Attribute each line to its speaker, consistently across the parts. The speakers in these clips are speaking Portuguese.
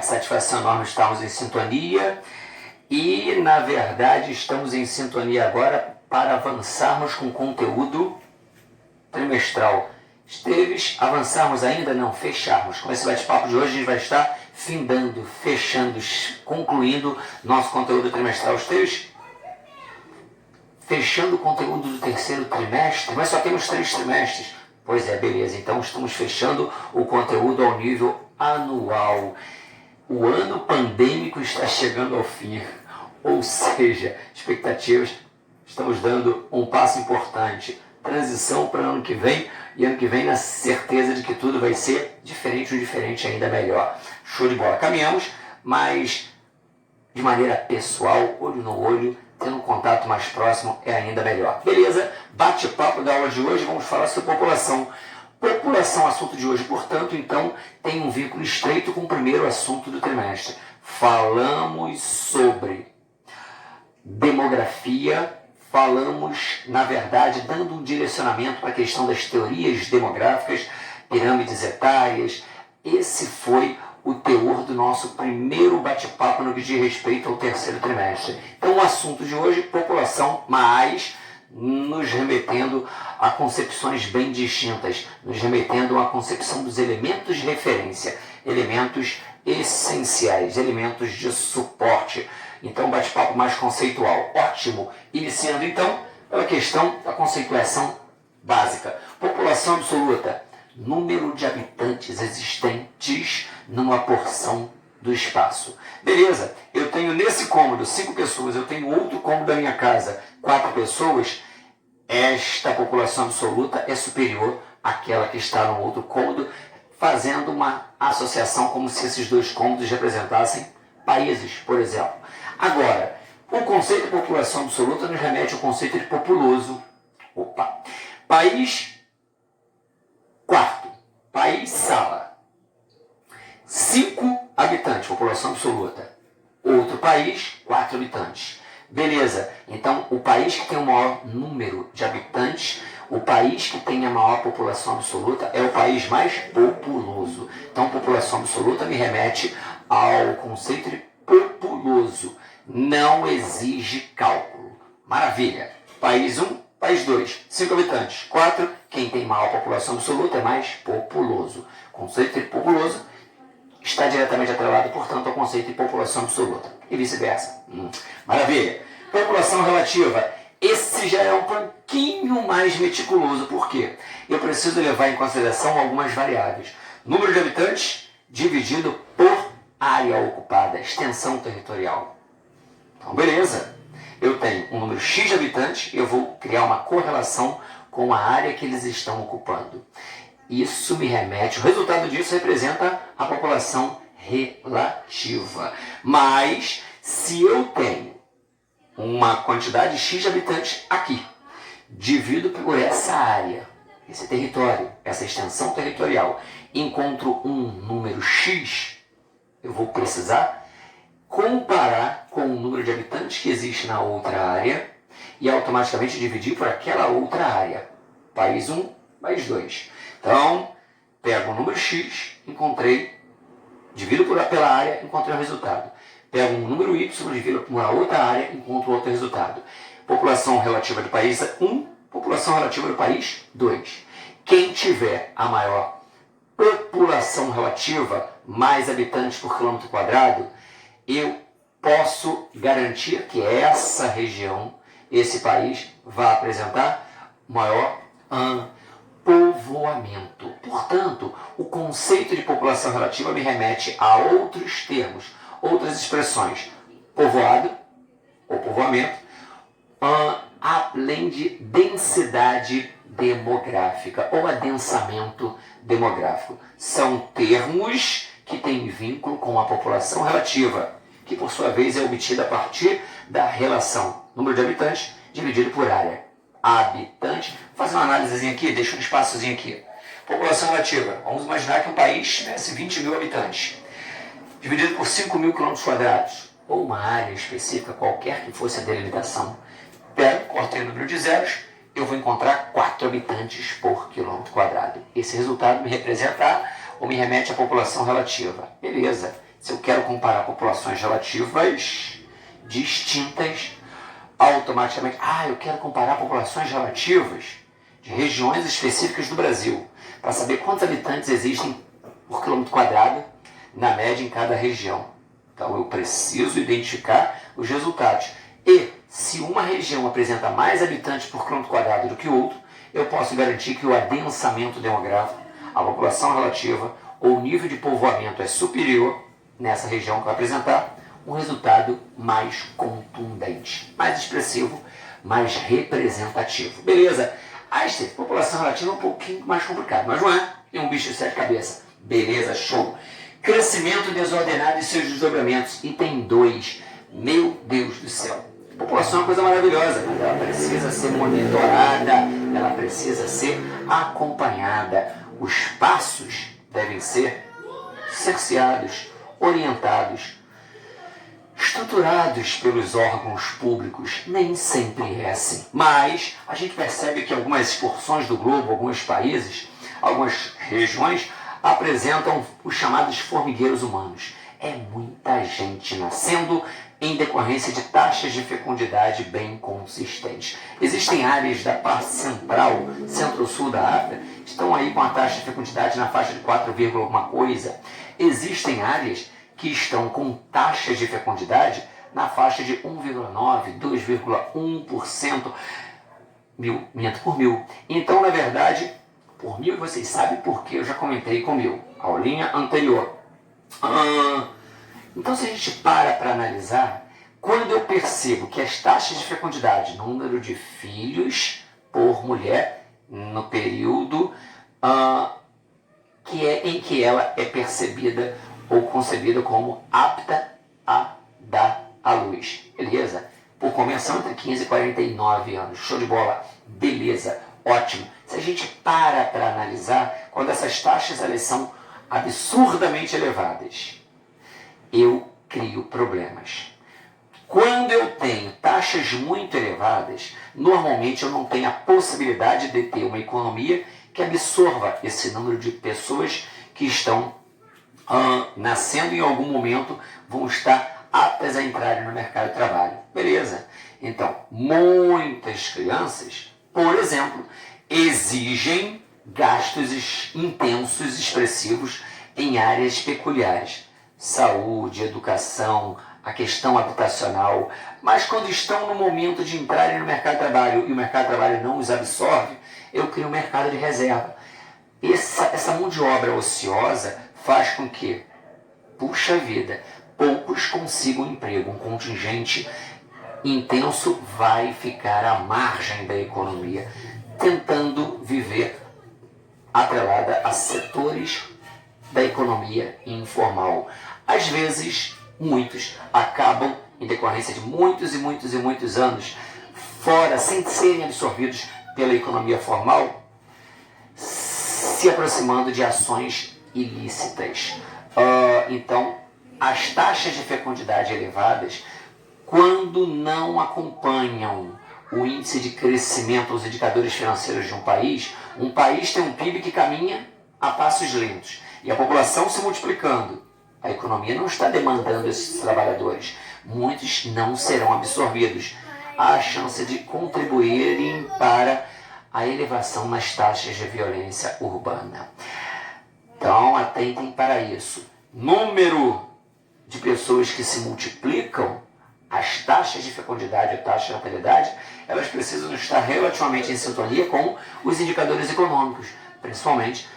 Speaker 1: que satisfação enorme estarmos em sintonia e, na verdade, estamos em sintonia agora para avançarmos com conteúdo trimestral. Esteves, avançarmos ainda? Não, fecharmos. Com esse bate-papo de hoje a gente vai estar findando, fechando, concluindo nosso conteúdo trimestral. Esteves, fechando o conteúdo do terceiro trimestre, mas só temos 3 trimestres. Pois é, beleza, então estamos fechando o conteúdo ao nível anual. O ano pandêmico está chegando ao fim, ou seja, expectativas, estamos dando um passo importante, transição para o ano que vem, e ano que vem na certeza de que tudo vai ser diferente, um diferente ainda melhor. Show de bola, caminhamos, mas de maneira pessoal, olho no olho, tendo um contato mais próximo é ainda melhor. Beleza? Bate-papo da aula de hoje, vamos falar sobre população. População, assunto de hoje, portanto, então, tem um vínculo estreito com o primeiro assunto do trimestre. Falamos sobre demografia, falamos, na verdade, dando um direcionamento para a questão das teorias demográficas, pirâmides etárias. Esse foi o teor do nosso primeiro bate-papo no que diz respeito ao terceiro trimestre. Então, o assunto de hoje, população, mas nos remetendo a concepções bem distintas, nos remetendo a concepção dos elementos de referência, elementos essenciais, elementos de suporte. Então, bate-papo mais conceitual. Ótimo! Iniciando, então, pela questão da conceituação básica. População absoluta. Número de habitantes existentes numa porção do espaço. Beleza, eu tenho nesse cômodo 5 pessoas, eu tenho outro cômodo da minha casa, 4 pessoas, esta população absoluta é superior àquela que está no outro cômodo, fazendo uma associação como se esses 2 cômodos representassem países, por exemplo. Agora, o conceito de população absoluta nos remete ao conceito de populoso. País, quarto. País, sala. 5 habitantes, população absoluta. Outro país, 4 habitantes. Beleza, então o país que tem o maior número de habitantes, o país que tem a maior população absoluta é o país mais populoso. Então, população absoluta me remete ao conceito de populoso. Não exige cálculo. Maravilha. País 1, país 2, 5 habitantes. 4, quem tem maior população absoluta é mais populoso. O conceito de populoso está diretamente atrelado, portanto, ao conceito de população absoluta. E vice-versa. Maravilha. População relativa. Esse já é um pouquinho mais meticuloso. Por quê? Eu preciso levar em consideração algumas variáveis. Número de habitantes dividido por área ocupada, extensão territorial. Então, beleza. Eu tenho um número X de habitantes, eu vou criar uma correlação com a área que eles estão ocupando. Isso me remete, o resultado disso representa a população relativa. Mas, se eu tenho uma quantidade X de habitantes aqui, divido por essa área, esse território, essa extensão territorial, encontro um número X, eu vou precisar comparar com o número de habitantes que existe na outra área e automaticamente dividir por aquela outra área. País 1, país 2. Então, pego o número X, divido pela área, encontrei o resultado. Pego um número Y, divido por uma outra área, encontro outro resultado. População relativa do país 1, população relativa do país 2. Quem tiver a maior população relativa, mais habitantes por quilômetro quadrado, eu posso garantir que essa região, esse país, vai apresentar maior povoamento. Portanto, o conceito de população relativa me remete a outros termos, outras expressões. Povoado, ou povoamento, além de densidade demográfica, ou adensamento demográfico. São termos que têm vínculo com a população relativa, que por sua vez é obtida a partir da relação número de habitantes dividido por área. Habitante, vou fazer uma análisezinha aqui, deixa um espaçozinho aqui. População relativa, vamos imaginar que um país tivesse 20 mil habitantes, dividido por 5 mil quilômetros quadrados, ou uma área específica, qualquer que fosse a delimitação. Pego, cortei o número de zeros, eu vou encontrar 4 habitantes por quilômetro quadrado. Esse resultado me representa ou me remete à população relativa. Beleza. Se eu quero comparar populações relativas distintas, automaticamente, eu quero comparar populações relativas de regiões específicas do Brasil, para saber quantos habitantes existem por quilômetro quadrado, na média, em cada região. Então eu preciso identificar os resultados. E se uma região apresenta mais habitantes por quilômetro quadrado do que outro, eu posso garantir que o adensamento demográfico, a população relativa ou o nível de povoamento é superior nessa região que vai apresentar um resultado mais contundente, mais expressivo, mais representativo. Beleza? Einstein, população relativa é um pouquinho mais complicado, mas não é? Tem um bicho de 7 cabeças. Beleza, show. Crescimento desordenado e seus desdobramentos. Item 2. Meu Deus do céu. População é uma coisa maravilhosa, mas ela precisa ser monitorada, ela precisa ser acompanhada. Os passos devem ser cerceados, orientados, estruturados pelos órgãos públicos. Nem sempre é assim. Mas a gente percebe que algumas porções do globo, alguns países, algumas regiões apresentam os chamados formigueiros humanos. É muita gente nascendo em decorrência de taxas de fecundidade bem consistentes. Existem áreas da parte central, centro-sul da África, que estão aí com a taxa de fecundidade na faixa de 4, alguma coisa. Existem áreas que estão com taxas de fecundidade na faixa de 1,9, 2,1% por mil. Então, na verdade, por mil, vocês sabem por que eu já comentei com mil, aulinha anterior. Então, se a gente para analisar, quando eu percebo que as taxas de fecundidade, número de filhos por mulher, no período em que ela é percebida ou concebida como apta a dar à luz. Beleza? Por convenção, entre 15 e 49 anos. Show de bola. Beleza. Ótimo. Se a gente para analisar, quando essas taxas elas são absurdamente elevadas, eu crio problemas. Quando eu tenho taxas muito elevadas, normalmente eu não tenho a possibilidade de ter uma economia que absorva esse número de pessoas que estão nascendo em algum momento, vão estar aptas a entrarem no mercado de trabalho. Beleza? Então, muitas crianças, por exemplo, exigem gastos intensos, expressivos em áreas peculiares. Saúde, educação, a questão habitacional. Mas quando estão no momento de entrarem no mercado de trabalho e o mercado de trabalho não os absorve, eu crio um mercado de reserva. Essa mão de obra ociosa faz com que, puxa vida, poucos consigam emprego. Um contingente intenso vai ficar à margem da economia, tentando viver atrelada a setores da economia informal. Às vezes, muitos acabam, em decorrência de muitos anos fora, sem serem absorvidos pela economia formal, se aproximando de ações ilícitas. Então, as taxas de fecundidade elevadas, quando não acompanham o índice de crescimento, os indicadores financeiros de um país tem um PIB que caminha a passos lentos e a população se multiplicando. A economia não está demandando esses trabalhadores. Muitos não serão absorvidos. Há a chance de contribuírem para a elevação nas taxas de violência urbana. Então, atentem para isso. Número de pessoas que se multiplicam, as taxas de fecundidade e taxa de natalidade, elas precisam estar relativamente em sintonia com os indicadores econômicos, principalmente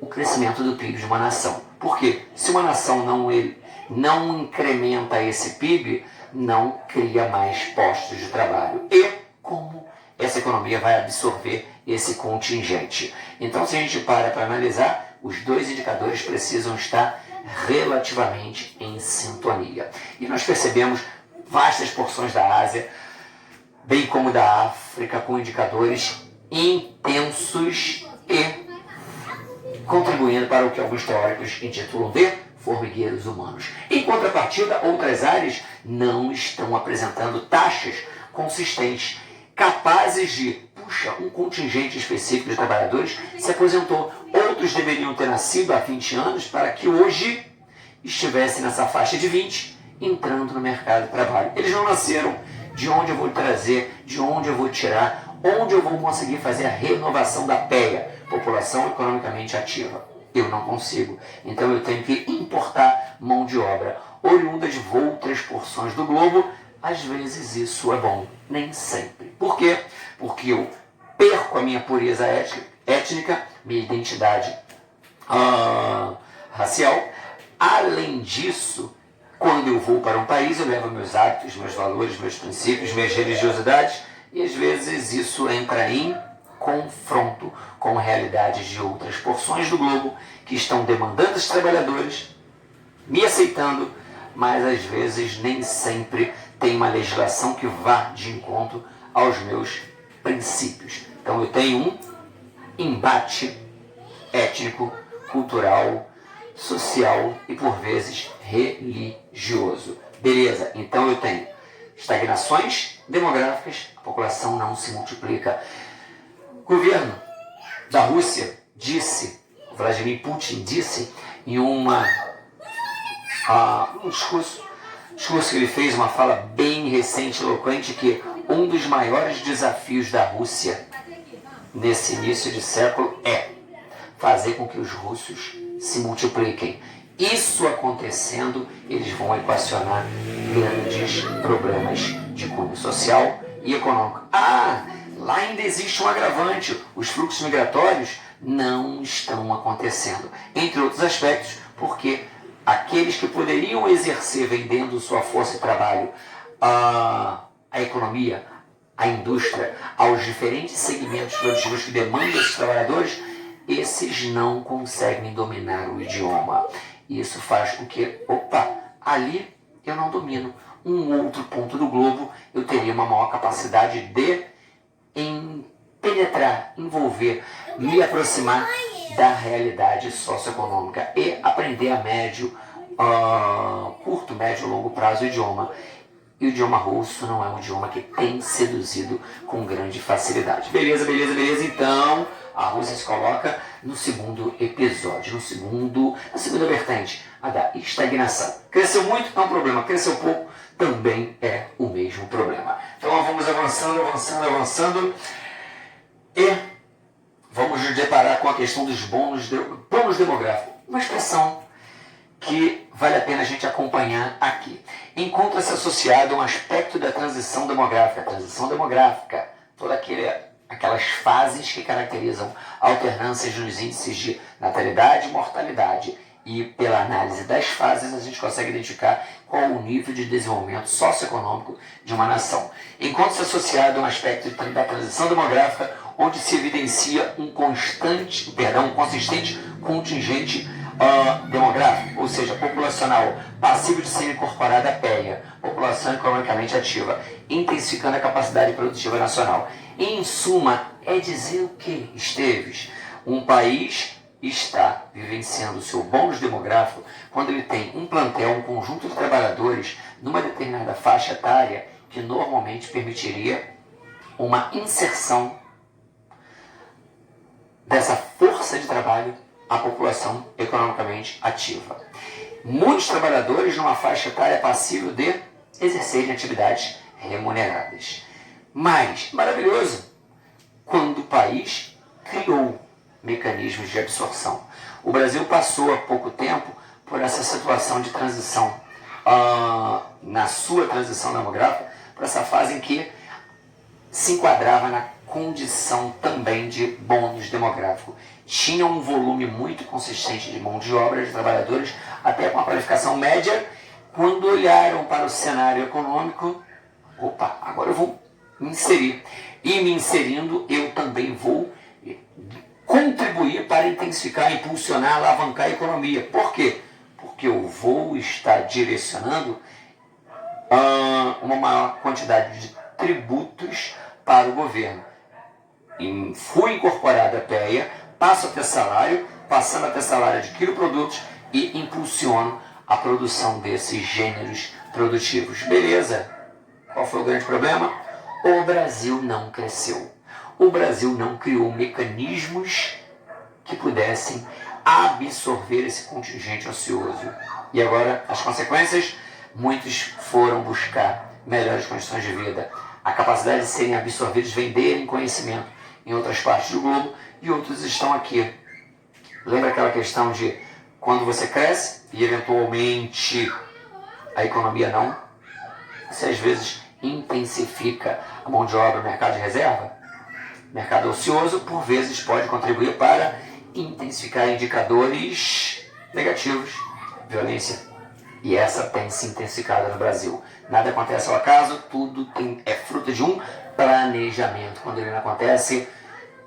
Speaker 1: o crescimento do PIB de uma nação. Por quê? Se uma nação não incrementa esse PIB, não cria mais postos de trabalho. E como essa economia vai absorver esse contingente? Então, se a gente para analisar, os dois indicadores precisam estar relativamente em sintonia. E nós percebemos vastas porções da Ásia, bem como da África, com indicadores intensos e contribuindo para o que alguns teóricos intitulam de formigueiros humanos. Em contrapartida, outras áreas não estão apresentando taxas consistentes, capazes de, um contingente específico de trabalhadores se aposentou, outro outros deveriam ter nascido há 20 anos para que hoje estivessem nessa faixa de 20, entrando no mercado de trabalho. Eles não nasceram. De onde eu vou trazer, de onde eu vou tirar, onde eu vou conseguir fazer a renovação da PEA, população economicamente ativa? Eu não consigo. Então eu tenho que importar mão de obra oriunda de outras porções do globo. Às vezes isso é bom, nem sempre. Por quê? Porque eu perco a minha pureza étnica, minha identidade racial. Além disso, quando eu vou para um país, eu levo meus hábitos, meus valores, meus princípios, minhas religiosidades, e às vezes isso entra em confronto com realidades de outras porções do globo que estão demandando os trabalhadores, me aceitando, mas às vezes nem sempre tem uma legislação que vá de encontro aos meus princípios. Então eu tenho um embate étnico, cultural, social e por vezes religioso. Beleza, então eu tenho estagnações demográficas, a população não se multiplica. O governo da Rússia disse, Vladimir Putin disse em um discurso que ele fez, uma fala bem recente, eloquente, que um dos maiores desafios da Rússia nesse início de século é fazer com que os russos se multipliquem. Isso acontecendo, eles vão equacionar grandes problemas de cunho social e econômico. Lá ainda existe um agravante. Os fluxos migratórios não estão acontecendo. Entre outros aspectos, porque aqueles que poderiam exercer vendendo sua força de trabalho a economia, a indústria, aos diferentes segmentos produtivos que demandam esses trabalhadores, esses não conseguem dominar o idioma. Isso faz com que, ali eu não domino. Um outro ponto do globo, eu teria uma maior capacidade de penetrar, envolver, me aproximar da realidade socioeconômica e aprender a curto, médio, longo prazo o idioma. E o idioma russo não é um idioma que tem seduzido com grande facilidade. Beleza. Então, a Rússia se coloca no segundo episódio, na segunda vertente, a da estagnação. Cresceu muito, é um problema. Cresceu pouco, também é o mesmo problema. Então, vamos avançando. E vamos nos deparar com a questão dos bônus demográficos. Uma expressão que vale a pena a gente acompanhar aqui. Encontra-se associado a um aspecto da transição demográfica. Todas aquelas fases que caracterizam alternâncias nos índices de natalidade e mortalidade. E pela análise das fases, a gente consegue identificar qual é o nível de desenvolvimento socioeconômico de uma nação. Encontra-se associado a um aspecto da transição demográfica, onde se evidencia um consistente contingente demográfico, ou seja, populacional, passivo de ser incorporada à PEA, população economicamente ativa, intensificando a capacidade produtiva nacional. Em suma, é dizer o que, Esteves? Um país está vivenciando o seu bônus demográfico quando ele tem um plantel, um conjunto de trabalhadores numa determinada faixa etária que normalmente permitiria uma inserção dessa força de trabalho à população economicamente ativa. Muitos trabalhadores numa faixa etária passível de exercerem atividades remuneradas. Mas, maravilhoso, quando o país criou mecanismos de absorção. O Brasil passou há pouco tempo por essa situação de transição, na sua transição demográfica, para essa fase em que se enquadrava na condição também de bônus demográfico. Tinha um volume muito consistente de mão de obra, de trabalhadores, até com a qualificação média. Quando olharam para o cenário econômico, agora eu vou me inserir. E me inserindo, eu também vou contribuir para intensificar, impulsionar, alavancar a economia. Por quê? Porque eu vou estar direcionando uma maior quantidade de tributos para o governo. E fui incorporado à PEA, passo a ter salário, passando a ter salário, adquiro produtos e impulsiono a produção desses gêneros produtivos. Beleza? Qual foi o grande problema? O Brasil não cresceu. O Brasil não criou mecanismos que pudessem absorver esse contingente ocioso. E agora, as consequências? Muitos foram buscar melhores condições de vida, a capacidade de serem absorvidos, venderem conhecimento em outras partes do globo, e outros estão aqui. Lembra aquela questão de quando você cresce e eventualmente a economia não? Você às vezes intensifica a mão de obra no mercado de reserva. O mercado ocioso, por vezes, pode contribuir para intensificar indicadores negativos, violência. E essa tem se intensificado no Brasil. Nada acontece ao acaso, tudo é fruto de um planejamento. Quando ele não acontece,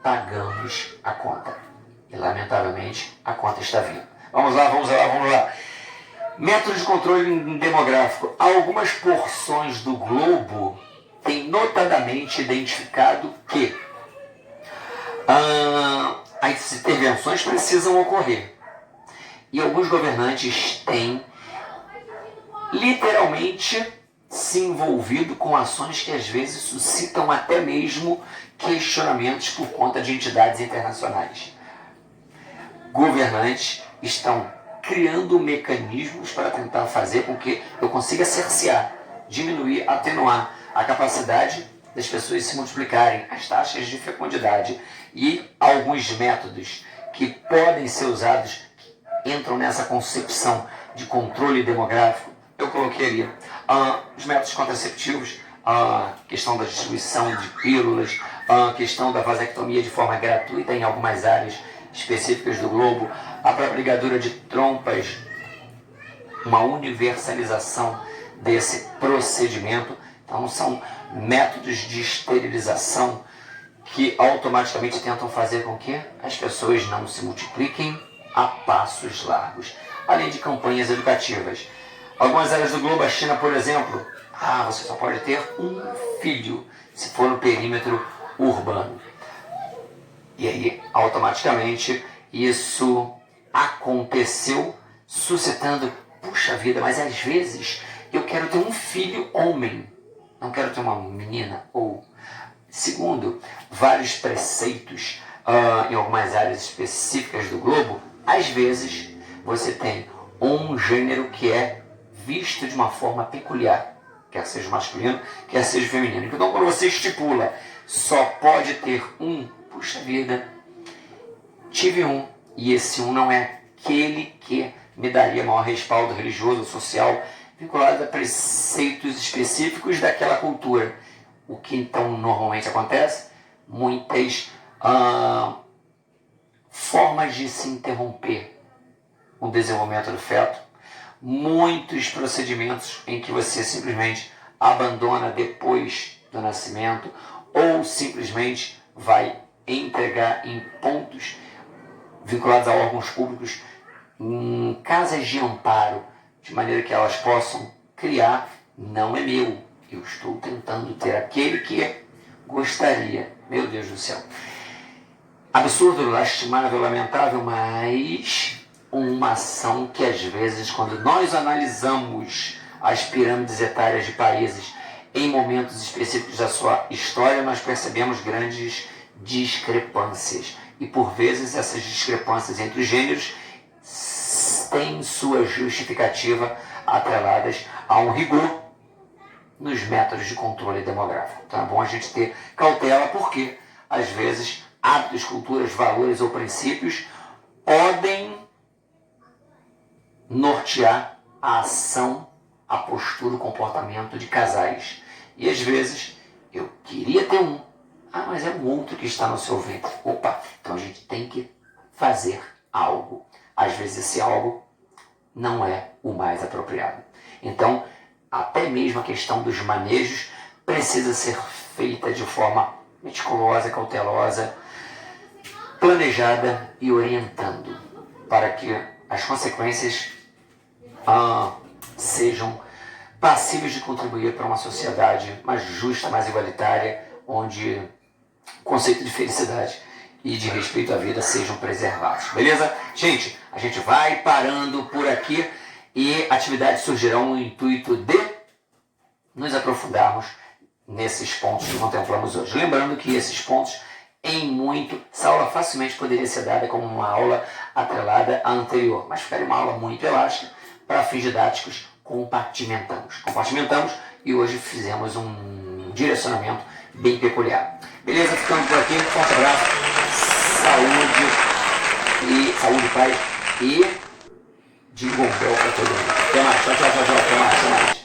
Speaker 1: pagamos a conta. E, lamentavelmente, a conta está vindo. Vamos lá. Método de controle demográfico. Algumas porções do globo têm notadamente identificado que as intervenções precisam ocorrer. E alguns governantes têm literalmente se envolvido com ações que às vezes suscitam até mesmo questionamentos por conta de entidades internacionais. Governantes estão criando mecanismos para tentar fazer com que eu consiga cercear, diminuir, atenuar a capacidade das pessoas se multiplicarem, as taxas de fecundidade, e alguns métodos que podem ser usados, que entram nessa concepção de controle demográfico. Eu coloquei ali os métodos contraceptivos, a questão da distribuição de pílulas, a questão da vasectomia de forma gratuita em algumas áreas específicas do globo, a própria ligadura de trompas, uma universalização desse procedimento. Então são métodos de esterilização que automaticamente tentam fazer com que as pessoas não se multipliquem a passos largos, além de campanhas educativas. Algumas áreas do globo, a China, por exemplo, você só pode ter um filho se for no perímetro urbano. E aí, automaticamente, isso aconteceu, suscitando, puxa vida, mas às vezes eu quero ter um filho homem, não quero ter uma menina. Ou, segundo vários preceitos em algumas áreas específicas do globo, às vezes você tem um gênero que é visto de uma forma peculiar, quer seja masculino, quer seja feminino. Então, quando você estipula, só pode ter um, puxa vida, tive um, e esse um não é aquele que me daria maior respaldo religioso, social, vinculado a preceitos específicos daquela cultura. O que então normalmente acontece? Muitas formas de se interromper o desenvolvimento do feto, muitos procedimentos em que você simplesmente abandona depois do nascimento, ou simplesmente vai entregar em pontos vinculados a órgãos públicos, em casas de amparo, de maneira que elas possam criar, não é meu, eu estou tentando ter aquele que gostaria. Meu Deus do céu. Absurdo, lastimável, lamentável, mas uma ação que às vezes, quando nós analisamos as pirâmides etárias de países em momentos específicos da sua história, nós percebemos grandes discrepâncias. E por vezes essas discrepâncias entre os gêneros têm sua justificativa atreladas a um rigor nos métodos de controle demográfico. Então é bom a gente ter cautela, porque às vezes hábitos, culturas, valores ou princípios podem nortear a ação, a postura, o comportamento de casais. E às vezes eu queria ter um, mas é um outro que está no seu ventre. Opa, então a gente tem que fazer algo. Às vezes esse algo não é o mais apropriado. Então, até mesmo a questão dos manejos precisa ser feita de forma meticulosa, cautelosa, planejada e orientando, para que as consequências sejam passíveis de contribuir para uma sociedade mais justa, mais igualitária, onde o conceito de felicidade e de respeito à vida sejam preservados. Beleza? Gente, a gente vai parando por aqui e atividades surgirão no intuito de nos aprofundarmos nesses pontos que contemplamos hoje. Lembrando que esses pontos em muito. Essa aula facilmente poderia ser dada como uma aula atrelada à anterior, mas ficaria uma aula muito elástica. Para fins didáticos, compartimentamos e hoje fizemos um direcionamento bem peculiar. Beleza? Ficando por aqui. Um forte abraço, saúde, paz e jingle bell para todo mundo. Até mais. Tchau. Até mais.